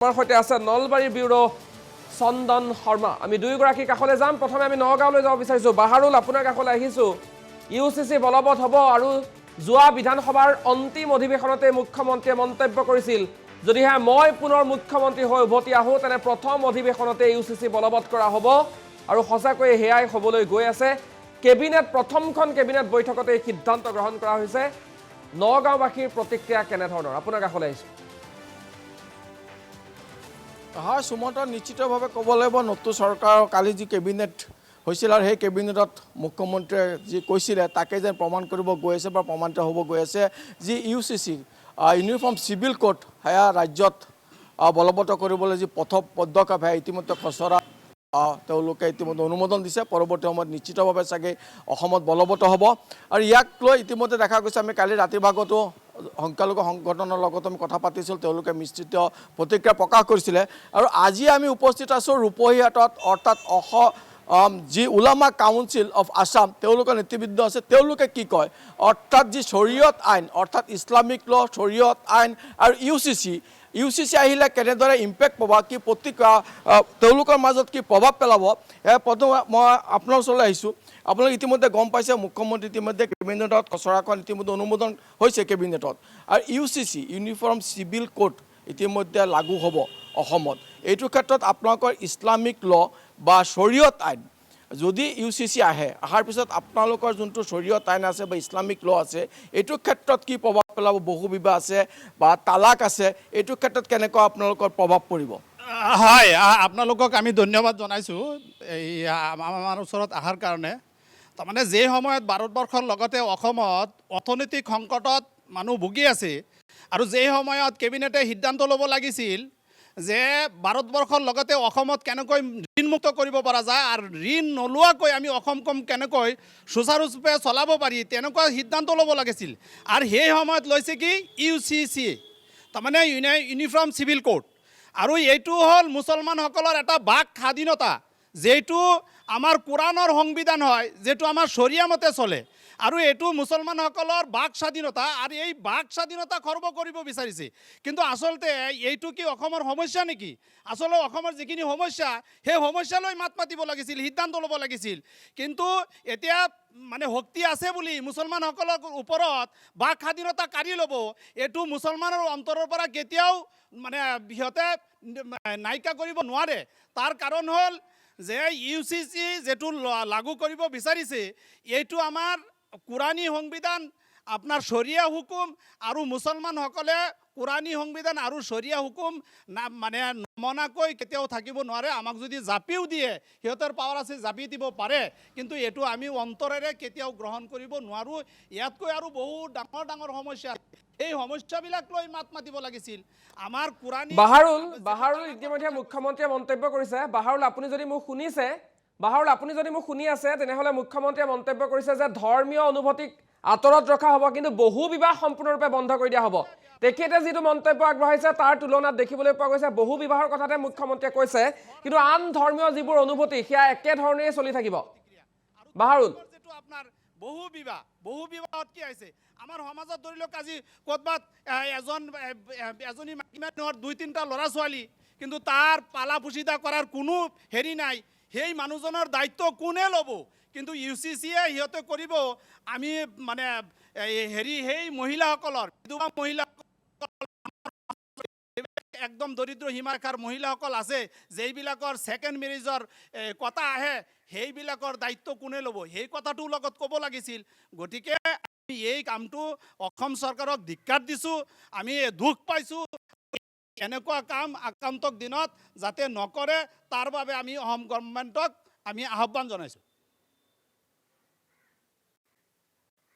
আমাৰ সৈতে আছে নলবাৰীৰ ব্যুৰো চন্দন শৰ্মা। আমি দুয়োগৰাকী কাষলৈ যাম। প্ৰথমে আমি নগাঁৱলৈ যাব বিচাৰিছোঁ। বাহাৰুল, আপোনাৰ কাষলৈ আহিছোঁ। ইউচিচি বলবৎ হ'ব আৰু যোৱা বিধানসভাৰ অন্তিম অধিৱেশনতে মুখ্যমন্ত্ৰীয়ে মন্তব্য কৰিছিল, যদিহে মই পুনৰ মুখ্যমন্ত্ৰী হৈ উভতি আহোঁ তেনে প্ৰথম অধিৱেশনতে ইউচিচি বলবৎ কৰা হ'ব। আৰু সঁচাকৈয়ে সেয়াই হ'বলৈ গৈ আছে। প্ৰথমখন কেবিনেট বৈঠকতে এই সিদ্ধান্ত গ্ৰহণ কৰা হৈছে। নগাঁওবাসীৰ প্ৰতিক্ৰিয়া কেনেধৰণৰ, আপোনাৰ কাষলৈ আহিছোঁ। হয় সুমন্ত, নিশ্চিতভাৱে ক'ব লাগিব নতুন চৰকাৰৰ কালি যি কেবিনেট হৈছিল আৰু সেই কেবিনেটত মুখ্যমন্ত্ৰীয়ে যি কৈছিলে তাকে যেন প্ৰমাণ কৰিব গৈ আছে বা প্ৰমাণিত হ'ব গৈ আছে। যি ইউচিচি ইউনিফৰ্ম চিভিল কোড সেয়া ৰাজ্যত বলবৎ কৰিবলৈ যি প্ৰথম পদক্ষেপ সেয়া ইতিমধ্যে খচৰা তেওঁলোকে ইতিমধ্যে অনুমোদন দিছে। পৰৱৰ্তী সময়ত নিশ্চিতভাৱে চাগে অসমত বলবৎ হ'ব। আৰু ইয়াক লৈ ইতিমধ্যে দেখা গৈছে, আমি কালি ৰাতিৰ ভাগতো সংখ্যালঘু সংগঠনৰ লগত আমি কথা পাতিছিলোঁ, তেওঁলোকে মিশ্ৰিত প্ৰতিক্ৰিয়া প্ৰকাশ কৰিছিলে। আৰু আজি আমি উপস্থিত আছোঁ ৰূপহীহাটত, অৰ্থাৎ যি উলামা কাউন্সিল অফ আছাম তেওঁলোকৰ নেতৃবৃন্দ আছে। তেওঁলোকে কি কয়, অৰ্থাৎ যি শৰীয়ত আইন, অৰ্থাৎ ইছলামিক ল, শৰীয়ত আইন আৰু ইউচিচি আহিলে কেনেদৰে ইম্পেক্ট পাব, কি প্ৰতিক্ৰিয়া তেওঁলোকৰ মাজত কি প্ৰভাৱ পেলাব, প্ৰথমে মই আপোনাৰ ওচৰলৈ আহিছোঁ। আপোনালোকে ইতিমধ্যে গম পাইছে মুখ্যমন্ত্ৰী ইতিমধ্যে কেবিনেটত খচৰাখন ইতিমধ্যে অনুমোদন হৈছে কেবিনেটত। আৰু ইউচিচি ইউনিফৰ্ম চিভিল কোড ইতিমধ্যে লাগু হ'ব অসমত। এইটো ক্ষেত্ৰত আপোনালোকৰ ইছলামিক ল বা শৰীয়ত আইন যদি ইউচিচি অহাৰ পিছত আপোনালোকৰ যোনটো শৰীয়ত আইন আছে বা ইছলামিক ল আছে, এইটোৰ ক্ষেত্ৰত কি প্ৰভাৱ পেলাব, বহু বিবাহ আছে বা তালাক আছে, এইটোৰ ক্ষেত্ৰত কেনেকুৱা আপোনালোকৰ প্ৰভাৱ পৰিব? হয়, আপোনালোকক আমি ধন্যবাদ জনাইছোঁ এই আমাৰ ওচৰত অহাৰ কাৰণে। তাৰমানে যে সময়ত ভাৰতবৰ্ষৰ লগতে অসমত অৰ্থনৈতিক সংকটত মানুহ ভুগি আছে আৰু যে সময়ত কেবিনেটে সিদ্ধান্ত ল'ব লাগিছিল যে ভাৰতবৰ্ষৰ লগতে অসমত কেনেকৈ ঋণমুক্ত কৰিব পৰা যায় আৰু ঋণ নোলোৱাকৈ আমি অসমখন কেনেকৈ সুচাৰুৰূপে চলাব পাৰি, তেনেকুৱা সিদ্ধান্ত ল'ব লাগিছিল। আৰু সেই সময়ত লৈছে কি ইউচিচি, তাৰমানে ইউনিফৰ্ম চিভিল কোড। আৰু এইটো হ'ল মুছলমানসকলৰ এটা বাক স্বাধীনতা, যিটো আমাৰ কোৰাণৰ সংবিধান হয়, যিটো আমাৰ শৰিয়া মতে চলে। আৰু এইটো মুছলমানসকলৰ বাক স্বাধীনতা, আৰু এই বাক স্বাধীনতা খৰ্ব কৰিব বিচাৰিছে। কিন্তু আচলতে এইটো কি অসমৰ সমস্যা নেকি? আচলতে অসমৰ যিখিনি সমস্যা সেই সমস্যালৈ মাত মাতিব লাগিছিল, সিদ্ধান্ত ল'ব লাগিছিল। কিন্তু এতিয়া মানে শক্তি আছে বুলি মুছলমানসকলৰ ওপৰত বাক স্বাধীনতা কাঢ়ি ল'ব, এইটো মুছলমানৰ অন্তৰৰ পৰা কেতিয়াও মানে সিহঁতে নাইকিয়া কৰিব নোৱাৰে। তাৰ কাৰণ হ'ল যে ইউচিচি যিটো লাগু কৰিব বিচাৰিছে, এইটো আমাৰ কোৰাণী সংবিধান, আপোনাৰ শৰিয়া হুকুম, আৰু মুছলমানসকলে কোৰাণী সংবিধান আৰু শৰিয়া হুকুম মানে নমনাকৈ কেতিয়াও থাকিব নোৱাৰে। আমাক যদি জাপিও দিয়ে, সিহঁতৰ পাৱাৰ আছে জাপি দিব পাৰে, কিন্তু এইটো আমি অন্তৰেৰে কেতিয়াও গ্ৰহণ কৰিব নোৱাৰোঁ। ইয়াতকৈ আৰু বহু ডাঙৰ ডাঙৰ সমস্যা, এই সমস্যাবিলাক লৈ মাত মাতিব লাগিছিল। আমাৰ কোৰাণী বাহাৰুল ইতিমধ্যে মুখ্যমন্ত্ৰীয়ে মন্তব্য কৰিছে। বাহাৰুল, আপুনি যদি মোক শুনি আছে তেনেহ'লে মুখ্যমন্ত্ৰীয়ে মন্তব্য কৰিছে যে ধৰ্মীয় অনুভূতিক আঁতৰত ৰখা হ'ব, কিন্তু বহু বিবাহ সম্পূৰ্ণৰূপে বন্ধ কৰি দিয়া হ'ব। তেখেতে যিটো মন্তব্য আগবঢ়াইছে তাৰ তুলনাত দেখিবলৈ পোৱা গৈছে বহু বিবাহৰ কথাতে মুখ্যমন্ত্ৰীয়ে কৈছে, কিন্তু আন ধৰ্মীয় যিবোৰ অনুভূতি সেয়া একেধৰণেই চলি থাকিব। বাহাৰুল, যিটো আপোনাৰ বহু বিবাহত কি হৈছে আমাৰ সমাজত, ধৰি লওক আজি ক'ৰবাত এজনী মাইকী মানুহৰ 2-3টা ল'ৰা ছোৱালী, কিন্তু তাৰ পালা পোচিতা কৰাৰ কোনো হেৰি নাই, সেই মানুহজনৰ দায়িত্ব কোনে ল'ব? কিন্তু ইউচিচিয়ে সিহঁতে কৰিব, আমি মানে সেই মহিলাসকলৰ বিধৱা একদম দৰিদ্ৰ সীমাৰেখাৰ মহিলাসকল আছে, যিবিলাকৰ ছেকেণ্ড মেৰিজৰ কথা আহে, সেইবিলাকৰ দায়িত্ব কোনে ল'ব? সেই কথাটোৰ লগত ক'ব লাগিছিল। গতিকে আমি এই কামটো অসম চৰকাৰক ধিক্কাৰ দিছোঁ, আমি দুখ পাইছোঁ। এনেকুৱা কাম আগন্তুক দিনত যাতে নকৰে, তাৰ বাবে আমি অসম গভৰ্ণমেণ্টক আমি আহ্বান জনাইছোঁ।